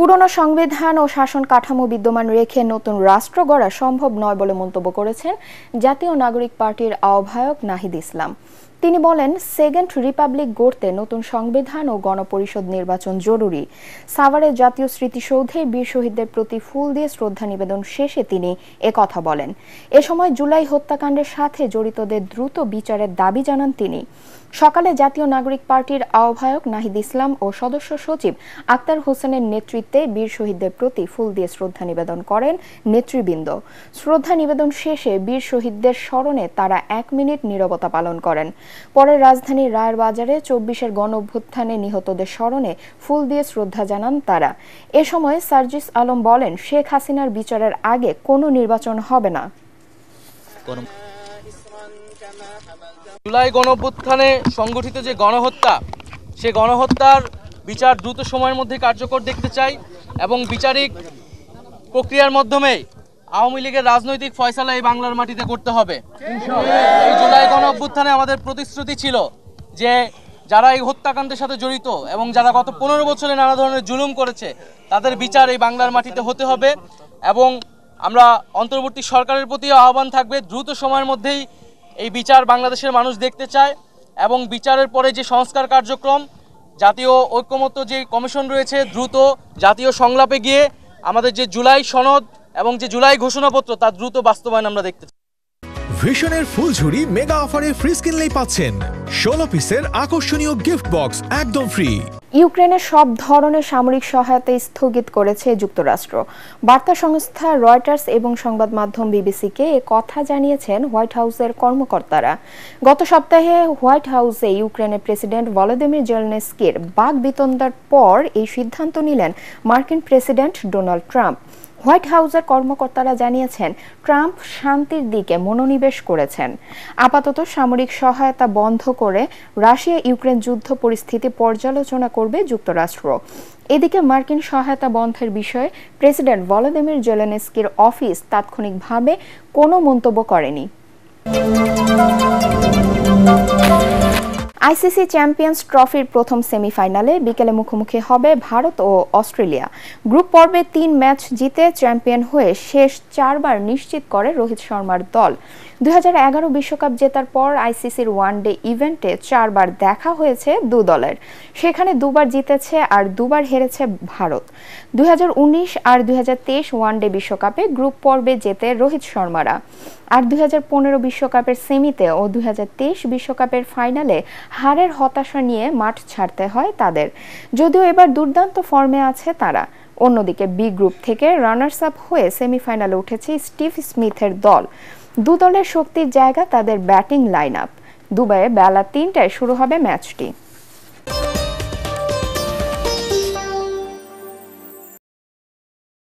পুরনো সংবিধান ও শাসন কাঠামো বিদ্যমান রেখে নতুন রাষ্ট্র গড়া সম্ভব নয় বলে মন্তব্য করেছেন জাতীয় নাগরিক পার্টির আহ্বায়ক নাহিদ ইসলাম। তিনি বলেন, সেকেন্ড রিপাবলিক গড়তে নতুন সংবিধান ও গণপরিষদ নির্বাচন জরুরি। সাভারের জাতীয় স্মৃতিসৌধে বীর শহীদদের প্রতি ফুল দিয়ে শ্রদ্ধা নিবেদন শেষে তিনি একথা বলেন। এ সময় জুলাই হত্যাকাণ্ডের সাথে জড়িতদের দ্রুত বিচারের দাবি জানান তিনি। সকালে জাতীয় নাগরিক পার্টির আহ্বায়ক নাহিদ ইসলাম ও সদস্য সচিব আক্তার হোসেনের নেতৃত্বে বীর শহীদদের প্রতি ফুল দিয়ে শ্রদ্ধা নিবেদন করেন নেতৃবৃন্দ। শ্রদ্ধা নিবেদন শেষে বীর শহীদদের স্মরণে তারা 1 মিনিট নীরবতা পালন করেন। পরে রাজধানীর রায়ের বাজারে 24-এর গণঅভ্যুত্থানে নিহতদের স্মরণে ফুল দিয়ে শ্রদ্ধা জানান তারা। এ সময় সার্জিস আলম বলেন, শেখ হাসিনার বিচারের আগে কোনো নির্বাচন হবে না। জুলাই গণঅভ্যুত্থানে সংগঠিত যে গণহত্যা, সে গণহত্যার বিচার দ্রুত সময়ের মধ্যে কার্যকর দেখতে চাই এবং বিচারিক প্রক্রিয়ার মাধ্যমে আওয়ামী লীগের রাজনৈতিক ফয়সালা এই বাংলার মাটিতে করতে হবে। এই জুলাই গণঅভ্যুত্থানে আমাদের প্রতিশ্রুতি ছিল যে যারা এই হত্যাকাণ্ডের সাথে জড়িত এবং যারা গত 15 বছরে নানা ধরনের জুলুম করেছে তাদের বিচার এই বাংলার মাটিতে হতে হবে এবং আমরা অন্তর্বর্তী সরকারের প্রতি আহ্বান থাকবে দ্রুত সময়ের মধ্যেই এই বিচার বাংলাদেশের মানুষ দেখতে চায় এবং বিচারের পরে যে সংস্কার কার্যক্রম, জাতীয় ঐক্যমত্য যে কমিশন রয়েছে, দ্রুত জাতীয় সংলাপে গিয়ে আমাদের যে জুলাই সনদ এবং যে জুলাই ঘোষণাপত্র তার দ্রুত বাস্তবায়ন আমরা দেখতে চাই। ভিশনের ফুলঝুরি মেগা অফারে ফ্রিজ কিনলেই পাচ্ছেন 16 পিসের আকর্ষণীয় গিফট বক্স একদম ফ্রি। ইউক্রেনের সব ধরনের সামরিক সহায়তা স্থগিত করেছে যুক্তরাষ্ট্র। বার্তা সংস্থা রয়টার্স এবং সংবাদ মাধ্যম বিবিসিকে এ কথা জানিয়েছেন হোয়াইট হাউসের কর্মকর্তারা। গত সপ্তাহে হোয়াইট হাউসে ইউক্রেনের প্রেসিডেন্ট ভলোদিমির জেলনেস্কির বাকবিতণ্ডার পর এই সিদ্ধান্ত নিলেন মার্কিন প্রেসিডেন্ট ডোনাল্ড ট্রাম্প। হোয়াইট হাউসের কর্মকর্তারা জানিয়েছেন, ট্রাম্প শান্তির দিকে মনোনিবেশ করেছেন। আপাতত সামরিক সহায়তা বন্ধ করে রাশিয়া ইউক্রেন যুদ্ধ পরিস্থিতি পর্যালোচনা করবে যুক্তরাষ্ট্র। এদিকে মার্কিন সহায়তা বন্ধের বিষয়ে প্রেসিডেন্ট ভলোদিমির জেলেনস্কির অফিস তাৎক্ষণিকভাবে কোনো মন্তব্য করেনি। আইসিসি চ্যাম্পিয়ন্স ট্রফির প্রথম সেমিফাইনালে বিকেলে মুখোমুখি হবে ভারত ও অস্ট্রেলিয়া। গ্রুপ পর্বে 3 ম্যাচ জিতে চ্যাম্পিয়ন হয়ে শেষ 4 বার নিশ্চিত করে রোহিত শর্মার দল। 2011 বিশ্বকাপ জেতার পর আইসিসির ওয়ানডে ইভেন্টে 4 বার দেখা হয়েছে দু দলের। সেখানে 2 বার জিতেছে আর 2 বার হেরেছে ভারত। 2019 আর 2023 ওয়ানডে বিশ্বকাপে গ্রুপ পর্বে জেতে রোহিত শর্মারা। আর 2015 বিশ্বকাপের সেমিতে ও 2023 বিশ্বকাপের ফাইনালে হারের হতাশা নিয়ে মাঠ ছাড়তে হয় তাদের। যদিও এবার দুর্দান্ত ফর্মে আছে তারা। অন্যদিকে বি গ্রুপ থেকে রানার্স আপ হয়ে সেমিফাইনালে উঠেছে স্টিভ স্মিথের দল। দু দলের শক্তির জায়গা তাদের ব্যাটিং লাইন আপ। দুবাইয়ে বেলা 3টায় শুরু হবে ম্যাচটি।